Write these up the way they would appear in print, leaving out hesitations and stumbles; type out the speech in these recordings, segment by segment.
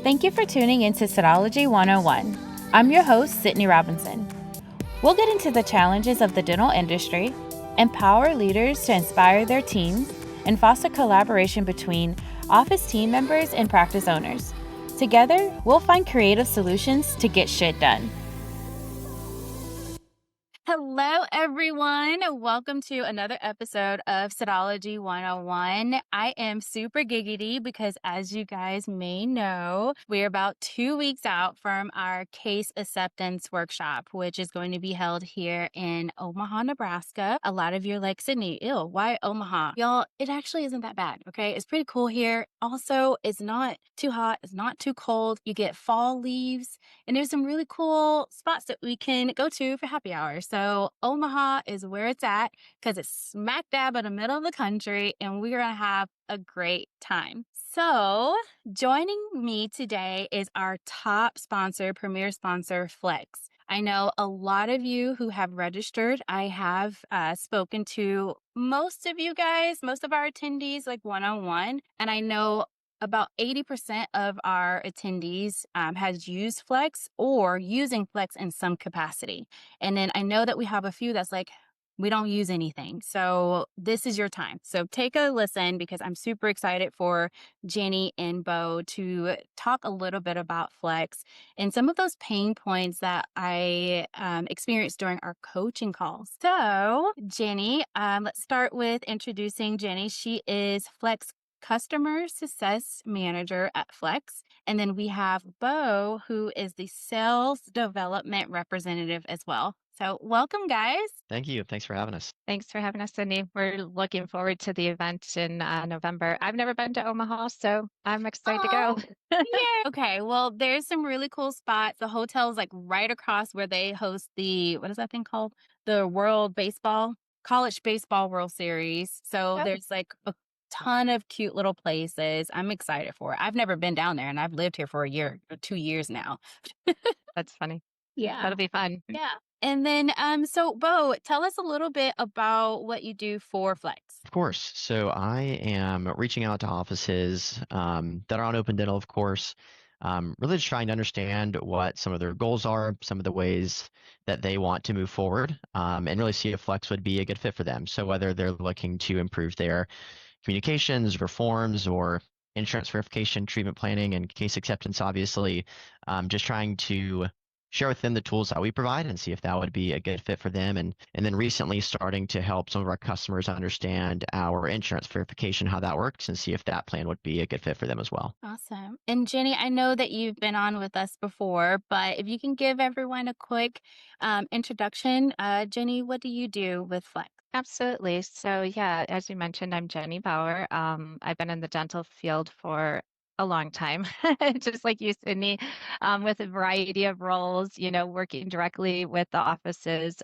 Thank you for tuning into Sydology 101. I'm your host, Sydney Robinson. We'll get into the challenges of the dental industry, empower leaders to inspire their teams, and foster collaboration between office team members and practice owners. Together, we'll find creative solutions to get shit done. Hello, everyone. Welcome to another episode of Sydology 101. I am super giggity because, as you guys may know, we're about 2 weeks out from our case acceptance workshop, which is going to be held here in Omaha, Nebraska. A lot of you are like, Sydney, ew, why Omaha? Y'all, it actually isn't that bad, okay? It's pretty cool here. Also, it's not too hot. It's not too cold. You get fall leaves. And there's some really cool spots that we can go to for happy hour. So Omaha is where it's at because it's smack dab in the middle of the country and we're going to have a great time. So joining me today is our top sponsor, premier sponsor, Flex. I know a lot of you who have registered. I have spoken to most of you guys, most of our attendees, like one-on-one. And I know about 80% of our attendees has used Flex or using Flex in some capacity. And then I know that we have a few that's like, we don't use anything. So this is your time. So take a listen because I'm super excited for Jenny and Bo to talk a little bit about Flex and some of those pain points that I experienced during our coaching calls. So Jenny, let's start with introducing Jenny. She is Flex Customer Success Manager at Flex. And then we have Bo, who is the Sales Development Representative as well. So welcome, guys. Thank you. Thanks for having us. Thanks for having us, Sydney. We're looking forward to the event in November. I've never been to Omaha, so I'm excited to go. Yeah. Okay. Well, there's some really cool spots. The hotel is like right across where they host what is that thing called? The College Baseball World Series. So Yep. there's like a ton of cute little places. I'm excited for it. I've never been down there and I've lived here for a year or 2 years now. That's funny. Yeah. That'll be fun. Yeah. And then, so Bo, tell us a little bit about what you do for Flex. Of course. So I am reaching out to offices that are on Open Dental, of course, really just trying to understand what some of their goals are, some of the ways that they want to move forward, and really see if Flex would be a good fit for them. So whether they're looking to improve their communications, reforms, or insurance verification, treatment planning, and case acceptance, obviously, just trying to share with them the tools that we provide and see if that would be a good fit for them. And then recently starting to help some of our customers understand our insurance verification, how that works, and see if that plan would be a good fit for them as well. Awesome. And Jenny, I know that you've been on with us before, but if you can give everyone a quick introduction. Jenny, what do you do with Flex? Absolutely. So yeah, as you mentioned, I'm Jenny Bauer. I've been in the dental field for a long time, just like you, Sydney, with a variety of roles, working directly with the offices.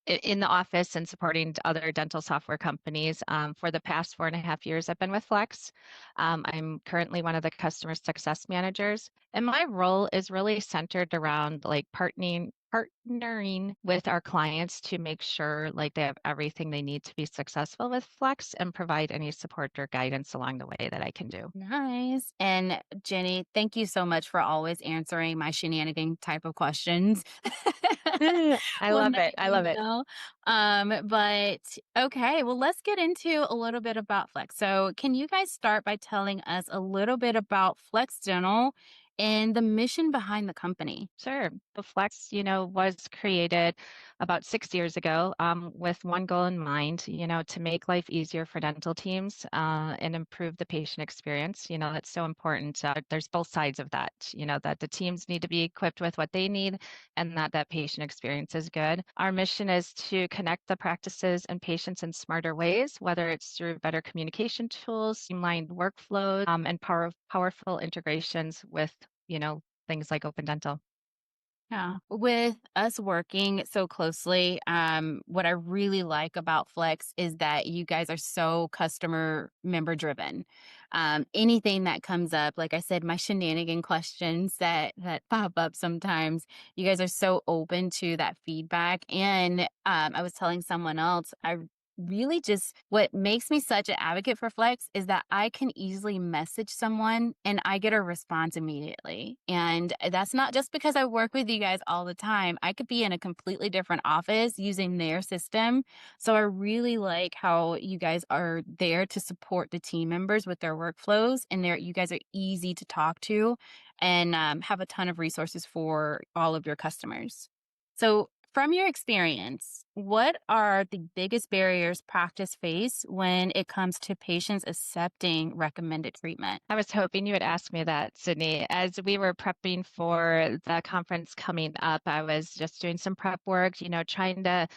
In the office and supporting other dental software companies. For the past 4.5 years, I've been with Flex. I'm currently one of the customer success managers, and my role is really centered around like partnering with our clients to make sure like they have everything they need to be successful with Flex and provide any support or guidance along the way that I can do. Nice. And Jenny, thank you so much for always answering my shenanigan type of questions. I love it. I love it. But okay, well, let's get into a little bit about Flex. So can you guys start by telling us a little bit about Flex Dental and the mission behind the company? Sure. The Flex, was created about 6 years ago with one goal in mind, to make life easier for dental teams and improve the patient experience. That's so important. There's both sides of that, that the teams need to be equipped with what they need and that patient experience is good. Our mission is to connect the practices and patients in smarter ways, whether it's through better communication tools, streamlined workflows, and powerful integrations with things like Open Dental. Yeah. With us working so closely, what I really like about Flex is that you guys are so customer member driven. Anything that comes up, like I said, my shenanigan questions that pop up sometimes, you guys are so open to that feedback. And I was telling someone else, I really just what makes me such an advocate for Flex is that I can easily message someone and I get a response immediately. And that's not just because I work with you guys all the time. I could be in a completely different office using their system. So I really like how you guys are there to support the team members with their workflows, and you guys are easy to talk to and have a ton of resources for all of your customers. So, from your experience, what are the biggest barriers practice face when it comes to patients accepting recommended treatment? I was hoping you would ask me that, Sydney. As we were prepping for the conference coming up, I was just doing some prep work, trying to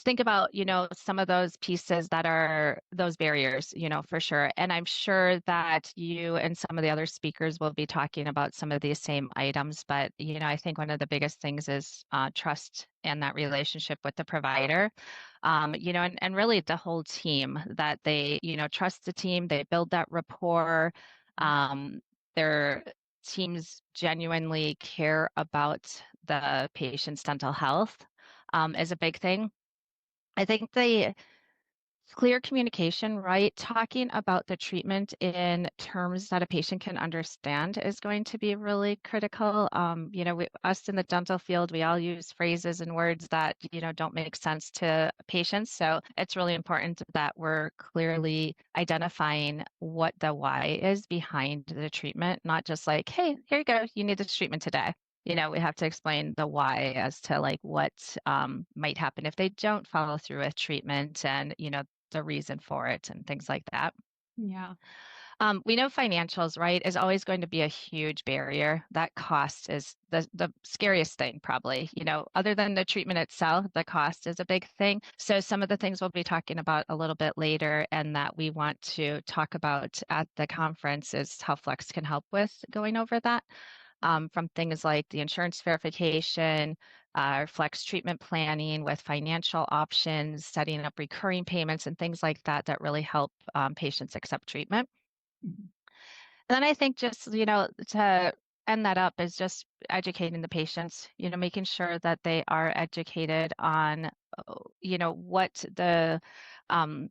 think about, some of those pieces that are those barriers, for sure. And I'm sure that you and some of the other speakers will be talking about some of these same items. But, I think one of the biggest things is trust and that relationship with the provider, and really the whole team that they, trust the team, they build that rapport. Their teams genuinely care about the patient's dental health is a big thing. I think the clear communication, right? Talking about the treatment in terms that a patient can understand is going to be really critical. Us in the dental field, we all use phrases and words that, don't make sense to patients. So it's really important that we're clearly identifying what the why is behind the treatment, not just like, hey, here you go, you need this treatment today. We have to explain the why as to like what might happen if they don't follow through with treatment and, the reason for it and things like that. Yeah. We know financials, right, is always going to be a huge barrier. That cost is the scariest thing, probably. Other than the treatment itself, the cost is a big thing. So some of the things we'll be talking about a little bit later and that we want to talk about at the conference is how Flex can help with going over that. From things like the insurance verification, flex treatment planning with financial options, setting up recurring payments, and things like that that really help patients accept treatment. Mhm. And then I think just, to end that up is just educating the patients, making sure that they are educated on, what the, um,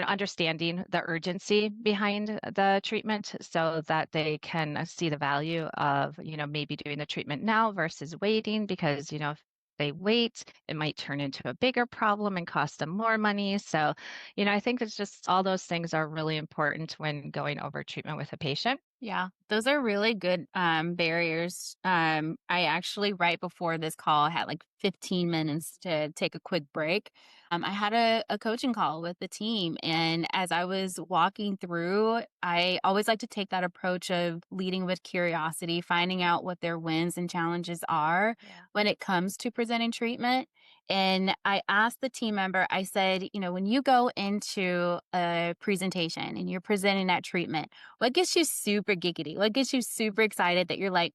understanding the urgency behind the treatment so that they can see the value of, maybe doing the treatment now versus waiting because, if they wait, it might turn into a bigger problem and cost them more money. So, I think it's just all those things are really important when going over treatment with a patient. Yeah, those are really good barriers. I actually, right before this call, had like 15 minutes to take a quick break. I had a coaching call with the team. And as I was walking through, I always like to take that approach of leading with curiosity, finding out what their wins and challenges are Yeah. when it comes to presenting treatment. And I asked the team member, I said, when you go into a presentation and you're presenting that treatment, what gets you super giggity? What gets you super excited that you're like,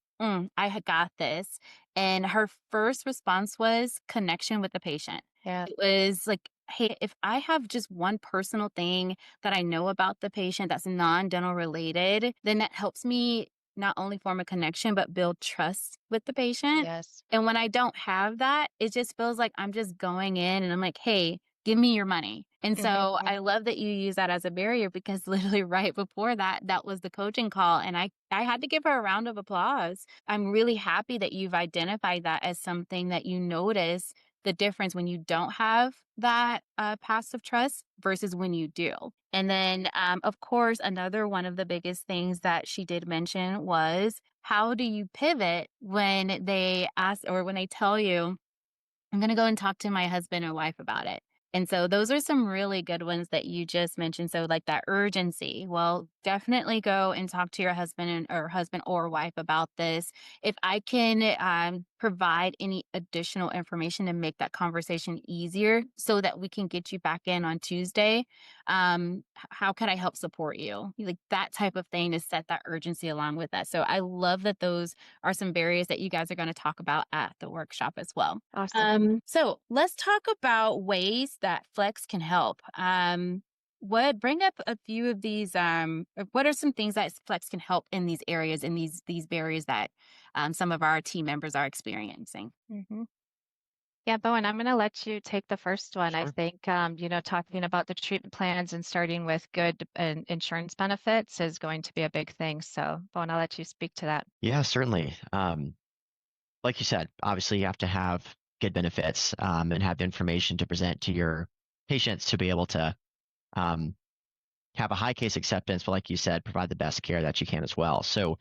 got this? And her first response was connection with the patient. Yeah. It was like, hey, if I have just one personal thing that I know about the patient that's non dental related, then that helps me not only form a connection, but build trust with the patient. Yes. And when I don't have that, it just feels like I'm just going in and I'm like, hey, give me your money. And so Mhm. I love that you use that as a barrier because literally right before that, that was the coaching call. And I had to give her a round of applause. I'm really happy that you've identified that as something that you notice the difference when you don't have that passive trust versus when you do. And then, of course, another one of the biggest things that she did mention was how do you pivot when they ask or when they tell you, I'm going to go and talk to my husband or wife about it. And so those are some really good ones that you just mentioned. So like that urgency. Well, definitely go and talk to your husband or wife about this. If I can provide any additional information to make that conversation easier so that we can get you back in on Tuesday, how can I help support you? Like that type of thing to set that urgency along with that. So I love that those are some barriers that you guys are going to talk about at the workshop as well. Awesome. So let's talk about ways that Flex can help. What bring up a few of these? What are some things that Flex can help in these areas, in these barriers that some of our team members are experiencing? Mhm. Yeah, Bowen, I'm going to let you take the first one. I Sure. think, talking about the treatment plans and starting with good insurance benefits is going to be a big thing. So, Bowen, I'll let you speak to that. Yeah, certainly. Like you said, obviously you have to have good benefits and have the information to present to your patients to be able to um, have a high case acceptance, but like you said, provide the best care that you can as well. So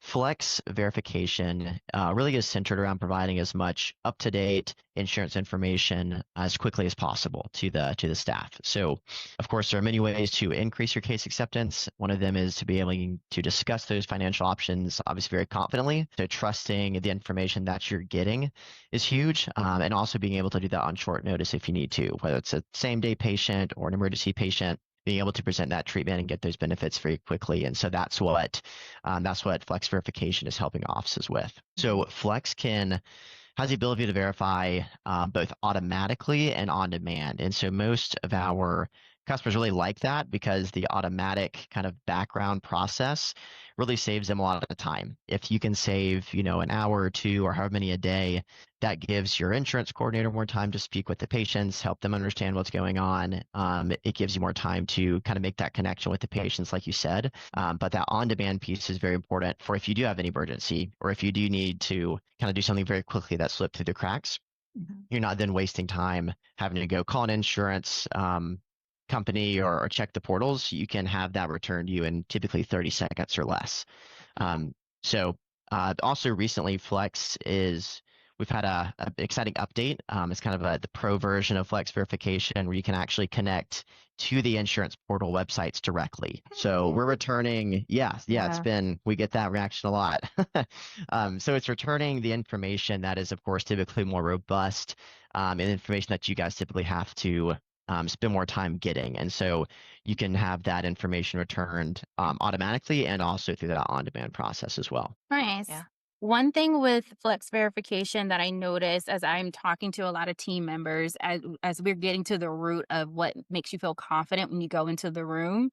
Flex verification really is centered around providing as much up-to-date insurance information as quickly as possible to the staff. So, of course, there are many ways to increase your case acceptance. One of them is to be able to discuss those financial options, obviously very confidently. So, trusting the information that you're getting is huge, and also being able to do that on short notice if you need to, whether it's a same-day patient or an emergency patient, being able to present that treatment and get those benefits very quickly. And so that's what Flex verification is helping offices with. Mhm. So Flex has the ability to verify both automatically and on demand. And so most of our customers really like that because the automatic kind of background process really saves them a lot of time. If you can save, an hour or two or however many a day, that gives your insurance coordinator more time to speak with the patients, help them understand what's going on. It gives you more time to kind of make that connection with the patients, like you said. But that on-demand piece is very important for if you do have an emergency or if you do need to kind of do something very quickly that slipped through the cracks. Mhm. You're not then wasting time having to go call an insurance company or check the portals. You can have that returned to you in typically 30 seconds or less. Um, so also recently, we've had a exciting update. It's kind of the pro version of Flex verification where you can actually connect to the insurance portal websites directly. So we're returning, Yeah, we get that reaction a lot. So it's returning the information that is, of course, typically more robust and information that you guys typically have to spend more time getting. And so you can have that information returned automatically and also through that on-demand process as well. Nice. yeah, One thing with flex verification that I notice as I'm talking to a lot of team members, as we're getting to the root of what makes you feel confident when you go into the room,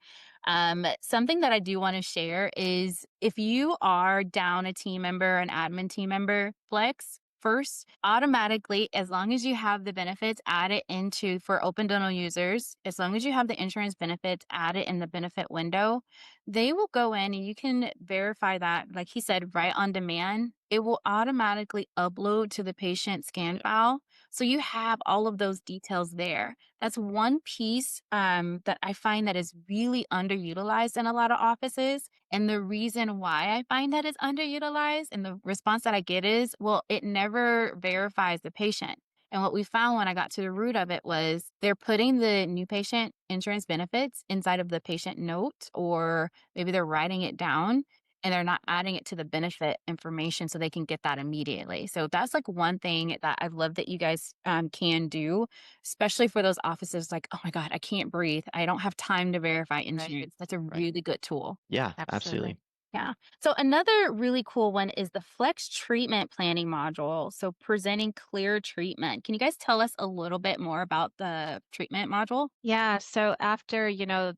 something that I do want to share is if you are down a team member, an admin team member, flex first automatically, as long as you have the benefits added into for open dental users, as long as you have the insurance benefits added in the benefit window, they will go in and you can verify that, like he said, right on demand. It will automatically upload to the patient scan file. So you have all of those details there. That's one piece that I find that is really underutilized in a lot of offices. And the reason why I find that is underutilized and the response that I get is, well, it never verifies the patient. And what we found when I got to the root of it was they're putting the new patient insurance benefits inside of the patient note, or maybe they're writing it down and they're not adding it to the benefit information so they can get that immediately. So that's like one thing that I love that you guys can do, especially for those offices like, oh my God, I can't breathe. I don't have time to verify right, insurance. That's a right. really good tool. Yeah, Absolutely. absolutely. Yeah. So another really cool one is the Flex treatment planning module. So presenting clear treatment. Can you guys tell us a little bit more about the treatment module? Yeah, so after,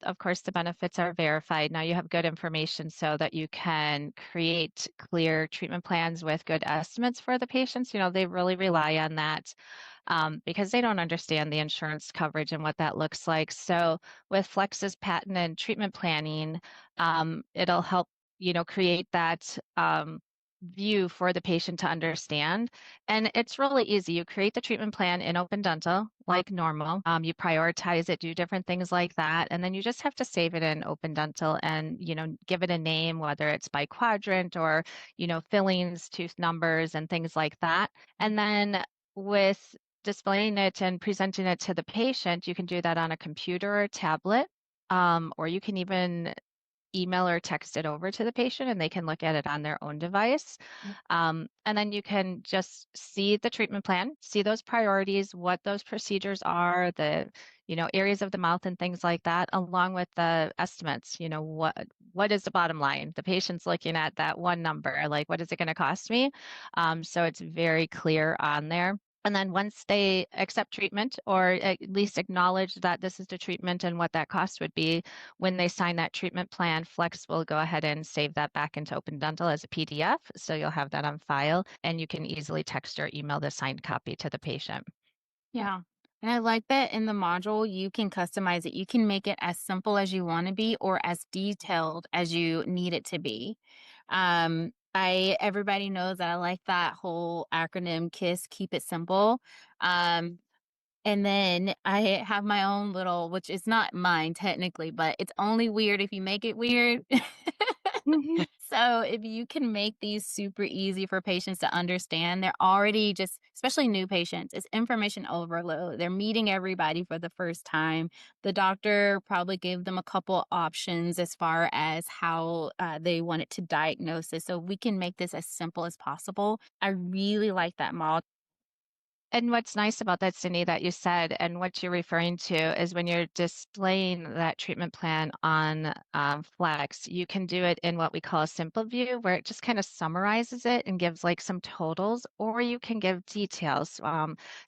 of course, the benefits are verified, now you have good information so that you can create clear treatment plans with good estimates for the patients. They really rely on that because they don't understand the insurance coverage and what that looks like. So with Flex's patent and treatment planning, it'll help, create that view for the patient to understand. And it's really easy. You create the treatment plan in Open Dental like normal. You prioritize it, do different things like that. And then you just have to save it in Open Dental and, give it a name, whether it's by quadrant or, fillings, tooth numbers, and things like that. And then with displaying it and presenting it to the patient, you can do that on a computer or tablet. Or you can even email or text it over to the patient and they can look at it on their own device. And then you can just see the treatment plan, see those priorities, what those procedures are, the areas of the mouth and things like that, along with the estimates. What is the bottom line? The patient's looking at that one number, like what is it going to cost me? So it's very clear on there. And then once they accept treatment or at least acknowledge that this is the treatment and what that cost would be, when they sign that treatment plan, Flex will go ahead and save that back into Open Dental as a PDF. So you'll have that on file and you can easily text or email the signed copy to the patient. Yeah. And I like that in the module, you can customize it. You can make it as simple as you want to be or as detailed as you need it to be. Everybody knows that I like that whole acronym KISS, keep it simple. Um, and then I have my own little, which is not mine technically, but it's only weird if you make it weird. So if you can make these super easy for patients to understand, they're already just, especially new patients, it's information overload. They're meeting everybody for the first time. The doctor probably gave them a couple options as far as how they wanted to diagnose it. So we can make this as simple as possible. I really like that model. And what's nice about that, Cindy, that you said, and what you're referring to is when you're displaying that treatment plan on Flex, you can do it in what we call a simple view, where it just kind of summarizes it and gives like some totals, or you can give details.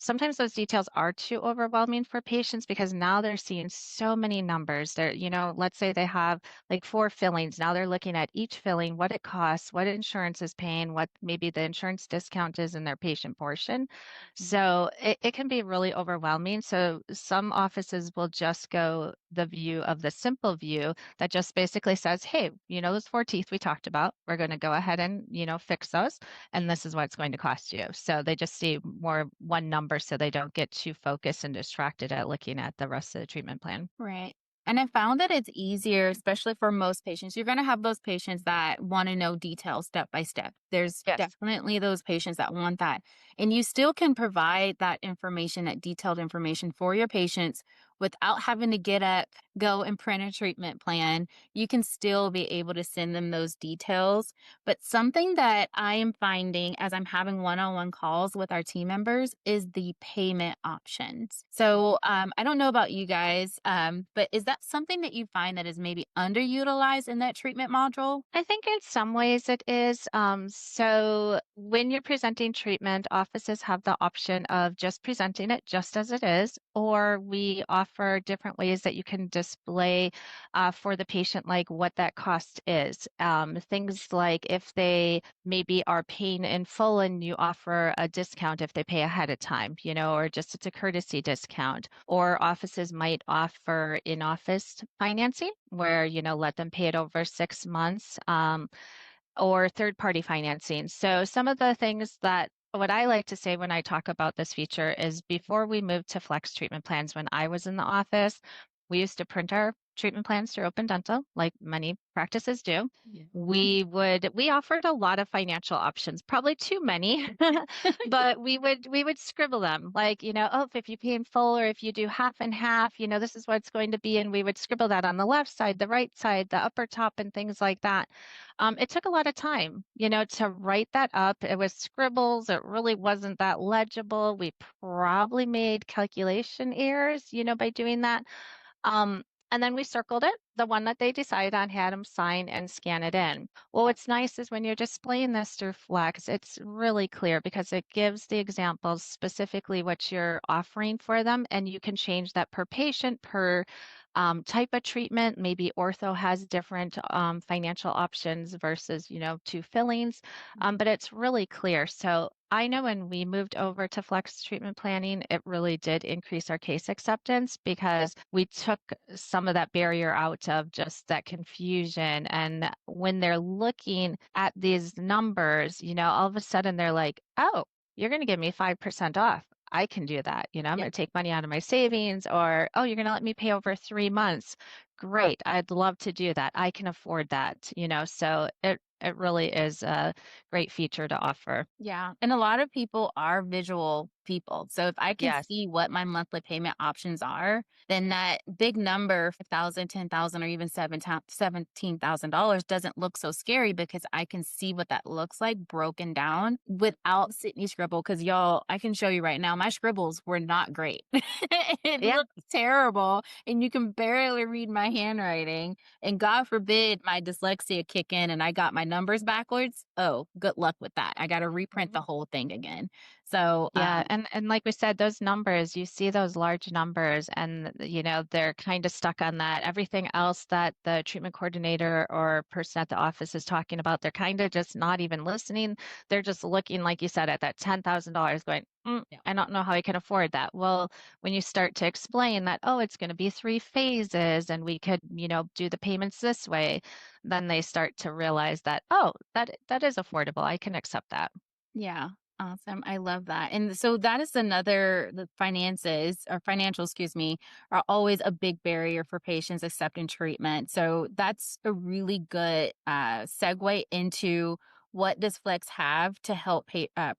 Sometimes those details are too overwhelming for patients because now they're seeing so many numbers. They're, let's say they have like 4 fillings. Now they're looking at each filling, what it costs, what insurance is paying, what maybe the insurance discount is in their patient portion. So it can be really overwhelming. So some offices will just go the view of the simple view that just basically says, hey, those 4 teeth we talked about, we're going to go ahead and, fix those. And this is what it's going to cost you. So they just see more one number so they don't get too focused and distracted at looking at the rest of the treatment plan. Right. And I found that it's easier, especially for most patients. You're going to have those patients that want to know details step by step. There's Yes. definitely those patients that want that. And you still can provide that information, that detailed information for your patients without having to get up, go and print a treatment plan. You can still be able to send them those details. But something that I am finding as I'm having one on one calls with our team members is the payment options. So I don't know about you guys, but is that something that you find that is maybe underutilized in that treatment module? I think in some ways it is. So when you're presenting treatment, offices have the option of just presenting it just as it is, or we offer different ways that you can display for the patient, like what that cost is. Things like if they maybe are paying in full and you offer a discount if they pay ahead of time, or just it's a courtesy discount. Or offices might offer in-office financing where, let them pay it over 6 months, or third-party financing. So some of the things that what I like to say when I talk about this feature is before we moved to Flex treatment plans, when I was in the office, we used to print our treatment plans through Open Dental, like many practices do. Yeah. We offered a lot of financial options, probably too many, but we would scribble them like, oh, if you pay in full or if you do half and half, this is what it's going to be. And we would scribble that on the left side, the right side, the upper top, and things like that. It took a lot of time, to write that up. It was scribbles. It really wasn't that legible. We probably made calculation errors, by doing that. Um, and then we circled it. The one that they decided on had them sign and scan it in. Well, what's nice is when you're displaying this through Flex, it's really clear because it gives the examples specifically what you're offering for them, and you can change that per patient, per type of treatment. Maybe ortho has different financial options versus, 2 fillings, but it's really clear. So I know when we moved over to Flex treatment planning, it really did increase our case acceptance because we took some of that barrier out of just that confusion. And when they're looking at these numbers, all of a sudden they're like, oh, you're going to give me 5% off. I can do that. I'm Yeah. going to take money out of my savings, or, oh, you're going to let me pay over 3 months. Great. I'd love to do that. I can afford that, so it really is a great feature to offer. Yeah. And a lot of people are visual people. So if I can Yes. see what my monthly payment options are, then that big number, 5,000, 10,000, or even $17,000 doesn't look so scary because I can see what that looks like broken down without Sydney scribble. Cause y'all, I can show you right now, my scribbles were not great. It Yeah. looks terrible and you can barely read my handwriting. And God forbid my dyslexia kick in and I got my numbers backwards. Oh, good luck with that. I got to reprint the whole thing again. So, Yeah, and like we said, those numbers, you see those large numbers and they're kind of stuck on that. Everything else that the treatment coordinator or person at the office is talking about, they're kind of just not even listening. They're just looking, like you said, at that $10,000 going, yeah. I don't know how I can afford that. Well, when you start to explain that, oh, it's going to be 3 phases and we could, do the payments this way, then they start to realize that, oh, that is affordable. I can accept that. Yeah. Awesome. I love that. And so that is another, the finances or financial, excuse me, are always a big barrier for patients accepting treatment. So that's a really good segue into what does Flex have to help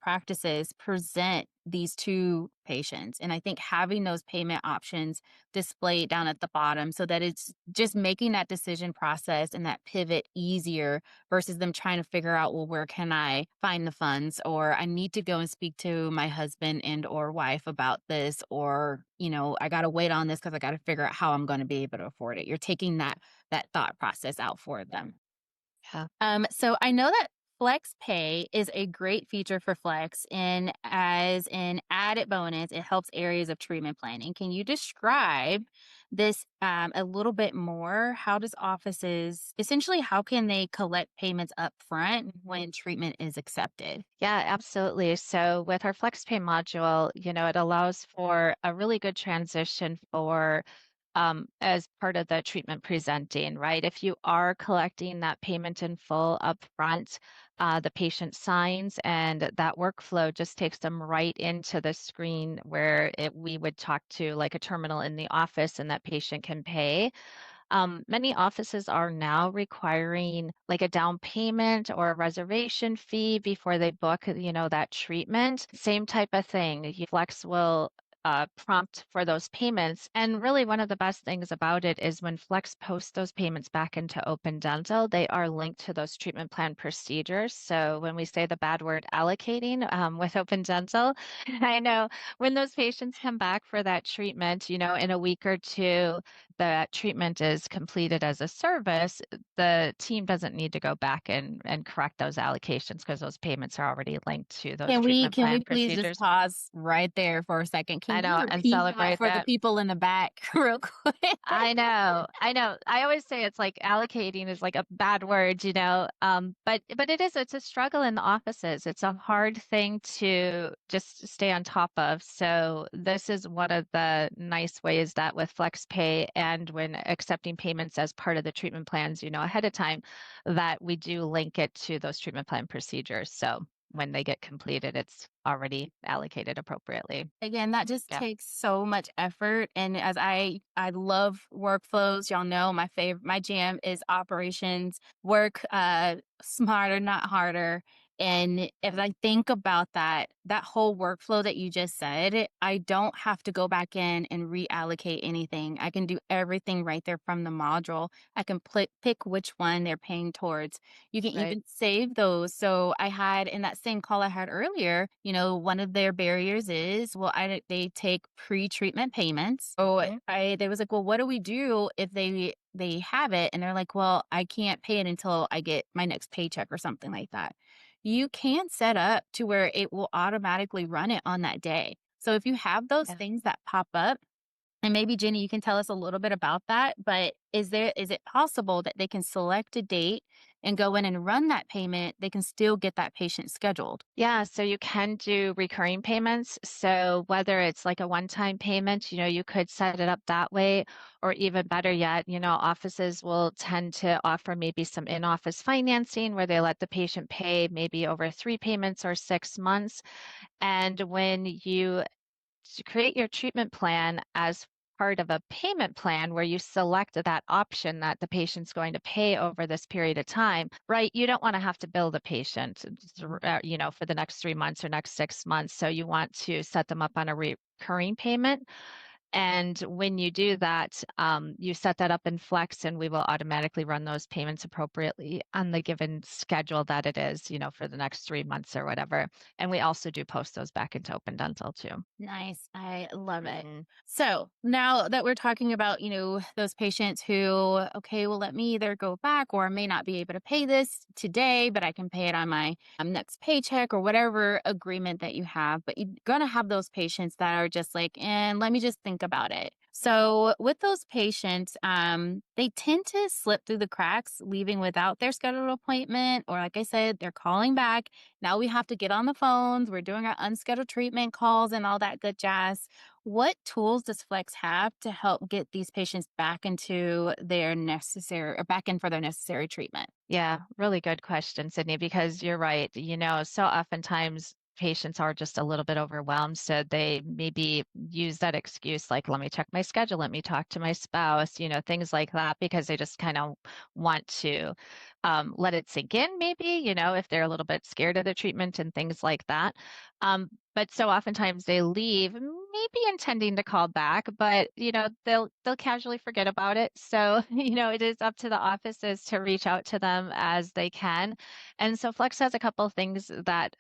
practices present these to patients. And I think having those payment options displayed down at the bottom so that it's just making that decision process and that pivot easier versus them trying to figure out, well, where can I find the funds, or I need to go and speak to my husband and or wife about this, or I got to wait on this because I got to figure out how I'm going to be able to afford it. You're taking that thought process out for them. Yeah. So I know that FlexPay is a great feature for Flex, and as an added bonus, it helps areas of treatment planning. Can you describe this a little bit more? How does offices essentially how can they collect payments up front when treatment is accepted? Yeah, absolutely. So with our FlexPay module, it allows for a really good transition for as part of the treatment presenting, right? If you are collecting that payment in full upfront, the patient signs and that workflow just takes them right into the screen where we would talk to like a terminal in the office and that patient can pay. Many offices are now requiring like a down payment or a reservation fee before they book, that treatment. Same type of thing. Flex will prompt for those payments. And really, one of the best things about it is when Flex posts those payments back into Open Dental, they are linked to those treatment plan procedures. So when we say the bad word allocating with Open Dental, I know when those patients come back for that treatment, in a week or two, the treatment is completed as a service, the team doesn't need to go back and correct those allocations because those payments are already linked to those treatment Can we plan please just procedures. pause right there for a second? I Can you know, and repeat that celebrate for the that. people in the back real quick? I know, I know. I always say it's like allocating is like a bad word, but it's a struggle in the offices. It's a hard thing to just stay on top of. So this is one of the nice ways that with FlexPay and when accepting payments as part of the treatment plans, ahead of time, that we do link it to those treatment plan procedures. So when they get completed, it's already allocated appropriately. Again, that just Yeah. takes so much effort, and as I love workflows, y'all know my jam is operations, work, smarter, not harder, and if I think about that whole workflow that you just said, I don't have to go back in and reallocate anything. I can do everything right there from the module. I can pick which one they're paying towards. You can Right. even save those. So I had in that same call I had earlier, one of their barriers is, well, they take pre-treatment payments. So Mhm. they was like, well, what do we do if they have it? And they're like, well, I can't pay it until I get my next paycheck or something like that. You can set up to where it will automatically run it on that day. So if you have those Yeah. things that pop up, and maybe Jenny, you can tell us a little bit about that, but is it possible that they can select a date and go in and run that payment, they can still get that patient scheduled? Yeah, so you can do recurring payments. So whether it's like a one-time payment, you could set it up that way, or even better yet, offices will tend to offer maybe some in-office financing where they let the patient pay maybe over 3 payments or 6 months. And when you to create your treatment plan as part of a payment plan where you select that option that the patient's going to pay over this period of time, right? You don't want to have to bill the patient, for the next 3 months or next 6 months. So you want to set them up on a recurring payment. And when you do that, you set that up in Flex, and we will automatically run those payments appropriately on the given schedule that it is, for the next 3 months or whatever. And we also do post those back into Open Dental too. Nice. I love it. Mhm. So now that we're talking about, those patients who, okay, well, let me either go back or I may not be able to pay this today, but I can pay it on my next paycheck or whatever agreement that you have. But you're going to have those patients that are just like, and let me just think about it. So with those patients, they tend to slip through the cracks, leaving without their scheduled appointment, or like I said, they're calling back. Now we have to get on the phones. We're doing our unscheduled treatment calls and all that good jazz. What tools does Flex have to help get these patients back into their necessary or back in for their necessary treatment? Yeah, really good question, Sydney, because you're right. So oftentimes patients are just a little bit overwhelmed. So they maybe use that excuse like, let me check my schedule, let me talk to my spouse, things like that, because they just kind of want to let it sink in, maybe, if they're a little bit scared of the treatment and things like that. But so oftentimes they leave, maybe intending to call back, but they'll casually forget about it. So it is up to the offices to reach out to them as they can. And so Flex has a couple of things that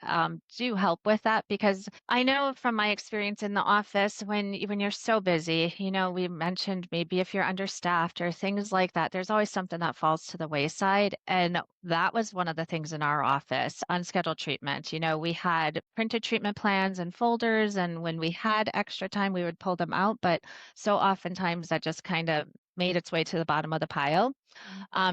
do help with that, because I know from my experience in the office, when you're so busy, we mentioned maybe if you're understaffed or things like that, there's always something that falls to the wayside. And that was one of the things in our office, unscheduled treatment. We had printed treatment plans and folders, and when we had extra time, we would pull them out. But so oftentimes that just kind of made its way to the bottom of the pile.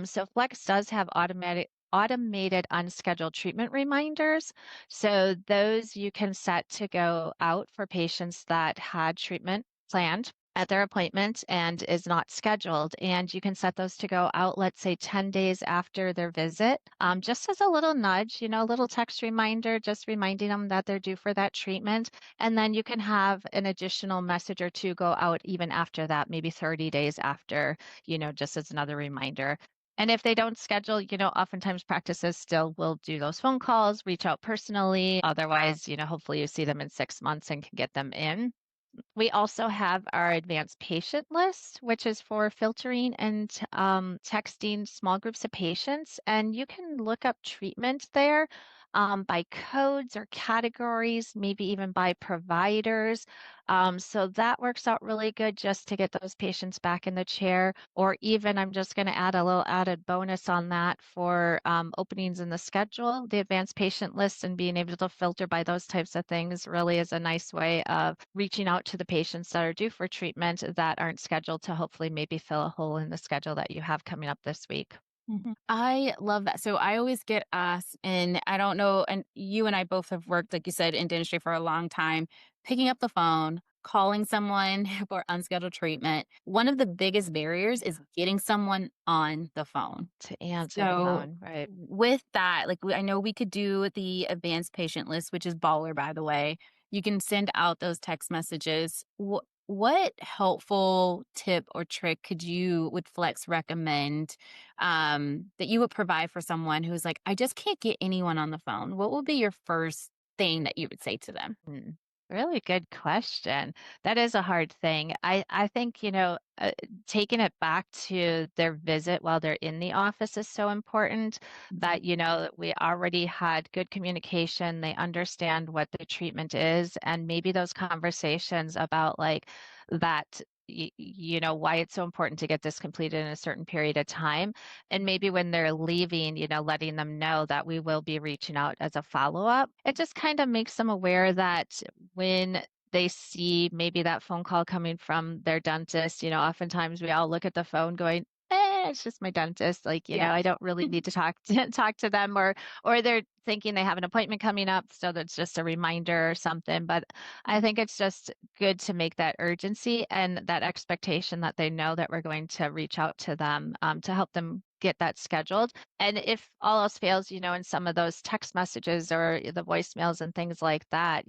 So Flex does have automated unscheduled treatment reminders. So those you can set to go out for patients that had treatment planned at their appointment and is not scheduled. And you can set those to go out, let's say 10 days after their visit, just as a little nudge, a little text reminder, just reminding them that they're due for that treatment. And then you can have an additional message or two go out even after that, maybe 30 days after, just as another reminder. And if they don't schedule, oftentimes practices still will do those phone calls, reach out personally. Otherwise, hopefully you see them in 6 months and can get them in. We also have our advanced patient list, which is for filtering and texting small groups of patients. And you can look up treatment there by codes or categories, maybe even by providers. So that works out really good just to get those patients back in the chair. Or even, I'm just going to add a little added bonus on that for openings in the schedule. The advanced patient list and being able to filter by those types of things really is a nice way of reaching out to the patients that are due for treatment that aren't scheduled, to hopefully maybe fill a hole in the schedule that you have coming up this week. I love that. So I always get asked, and I don't know, and you and I both have worked, like you said, in dentistry for a long time, picking up the phone, calling someone for unscheduled treatment. One of the biggest barriers is getting someone on the phone. To answer the So phone, right? with that, like I know we could do the advanced patient list, which is baller, by the way. You can send out those text messages. What helpful tip or trick could you with Flex recommend that you would provide for someone who's like, I just can't get anyone on the phone? What would be your first thing that you would say to them? Hmm. Really good question. That is a hard thing. I think, taking it back to their visit while they're in the office is so important, that, we already had good communication. They understand what the treatment is, and maybe those conversations about like that, why it's so important to get this completed in a certain period of time. And maybe when they're leaving, letting them know that we will be reaching out as a follow-up. It just kind of makes them aware that when they see maybe that phone call coming from their dentist, oftentimes we all look at the phone going, it's just my dentist. Like, Yeah. I don't really need to talk to them, or they're thinking they have an appointment coming up, so that's just a reminder or something. But I think it's just good to make that urgency and that expectation that they know that we're going to reach out to them to help them get that scheduled. And if all else fails, in some of those text messages or the voicemails and things like that,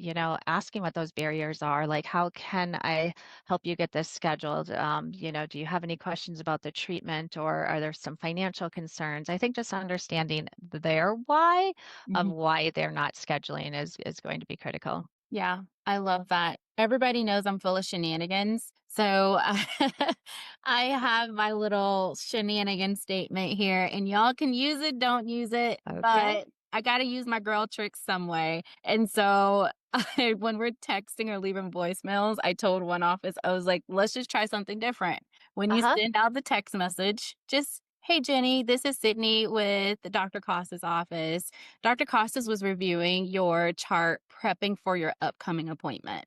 asking what those barriers are, like, how can I help you get this scheduled? Do you have any questions about the treatment, or are there some financial concerns? I think just understanding their why of Mhm. why they're not scheduling is going to be critical. Yeah, I love that. Everybody knows I'm full of shenanigans. So I have my little shenanigan statement here, and y'all can use it, don't use it, Okay. but I got to use my girl tricks some way. And so when we're texting or leaving voicemails, I told one office, I was like, let's just try something different. When you Uh-huh. send out the text message, just, hey, Jenny, this is Sydney with Dr. Costa's office. Dr. Costas was reviewing your chart, prepping for your upcoming appointment,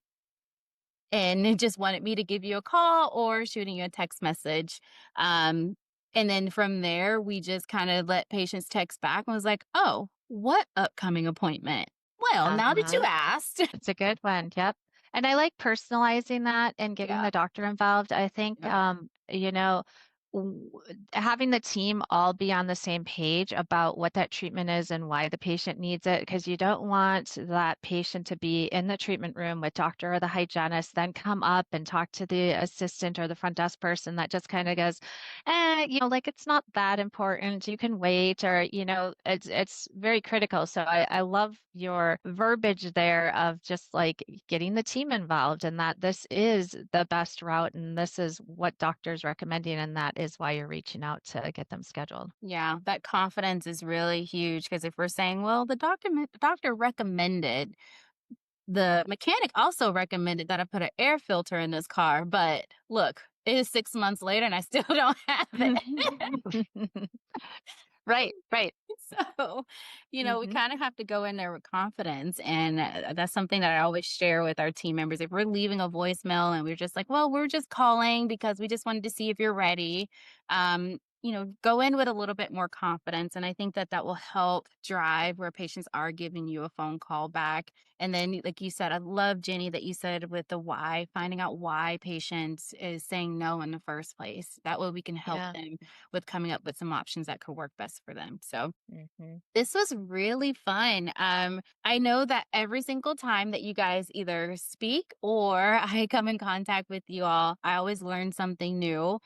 and it just wanted me to give you a call or shooting you a text message. And then from there, we just kind of let patients text back and was like, oh, what upcoming appointment? Well, now that you Uh-huh. asked. It's a good one. Yep. And I like personalizing that and getting Yeah. the doctor involved. I think, Yep. w- having the team all be on the same page about what that treatment is and why the patient needs it, because you don't want that patient to be in the treatment room with doctor or the hygienist, then come up and talk to the assistant or the front desk person that just kind of goes, like it's not that important. You can wait, or it's very critical. So I love your verbiage there of just like getting the team involved, and that this is the best route and this is what doctors recommending, and that is why you're reaching out to get them scheduled. Yeah, that confidence is really huge because if we're saying, well, the doctor recommended, the mechanic also recommended that I put an air filter in this car, but look, it is 6 months later and I still don't have it. Right, right. So, we Hmm. kind of have to go in there with confidence. And that's something that I always share with our team members. If we're leaving a voicemail and we're just like, well, we're just calling because we just wanted to see if you're ready, go in with a little bit more confidence. And I think that that will help drive where patients are giving you a phone call back. And then, like you said, I love, Jenny, that you said with the why, finding out why patients is saying no in the first place. That way we can help Yeah. them with coming up with some options that could work best for them. So, Hmm. this was really fun. I know that every single time that you guys either speak or I come in contact with you all, I always learn something new.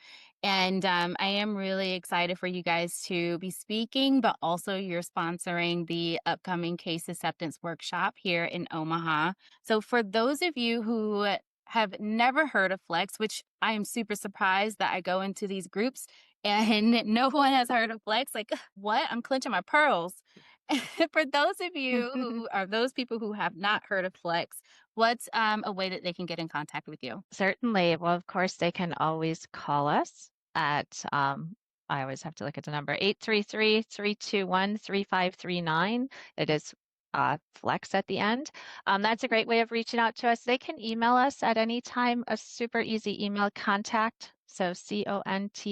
And I am really excited for you guys to be speaking, but also you're sponsoring the upcoming case acceptance workshop here in Omaha. So, for those of you who have never heard of Flex, which I am super surprised that I go into these groups and no one has heard of Flex. Like, what? I'm clenching my pearls. For those of you who are those people who have not heard of Flex, what's a way that they can get in contact with you? Certainly. Well, of course, they can always call us at, I always have to look at the number, 833-321-3539. It is Flex at the end. That's a great way of reaching out to us. They can email us at any time, a super easy email, contact. So contact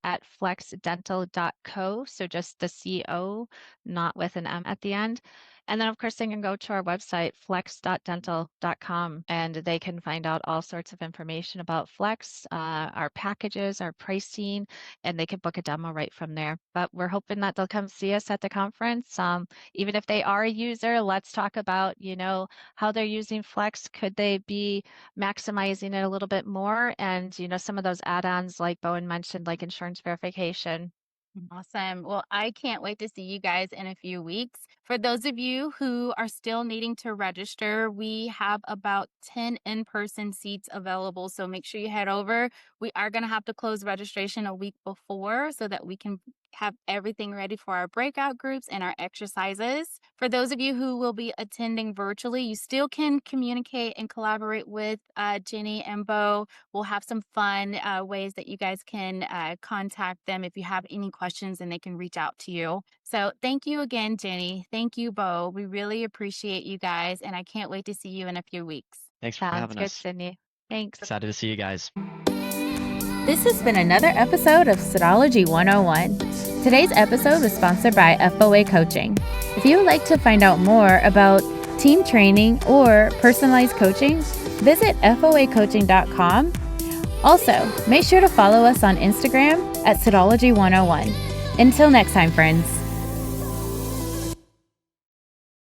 at flexdental.co. So just the CO, not with an M at the end. And then, of course, they can go to our website, flex.dental.com, and they can find out all sorts of information about Flex, our packages, our pricing, and they can book a demo right from there. But we're hoping that they'll come see us at the conference. Even if they are a user, let's talk about, how they're using Flex. Could they be maximizing it a little bit more? And, some of those add-ons like Bowen mentioned, like insurance verification. Awesome. Well, I can't wait to see you guys in a few weeks. For those of you who are still needing to register, we have about 10 in person seats available. So make sure you head over. We are going to have to close registration a week before so that we can have everything ready for our breakout groups and our exercises. For those of you who will be attending virtually, you still can communicate and collaborate with Jenny and Bo. We'll have some fun ways that you guys can contact them if you have any questions and they can reach out to you. So thank you again, Jenny. Thank you, Bo. We really appreciate you guys, and I can't wait to see you in a few weeks. Thanks for Sounds having good, us. Sydney. Thanks. Excited to see you guys. This has been another episode of Sydology 101. Today's episode was sponsored by FOA Coaching. If you would like to find out more about team training or personalized coaching, visit foacoaching.com. Also, make sure to follow us on Instagram at Sydology 101. Until next time, friends.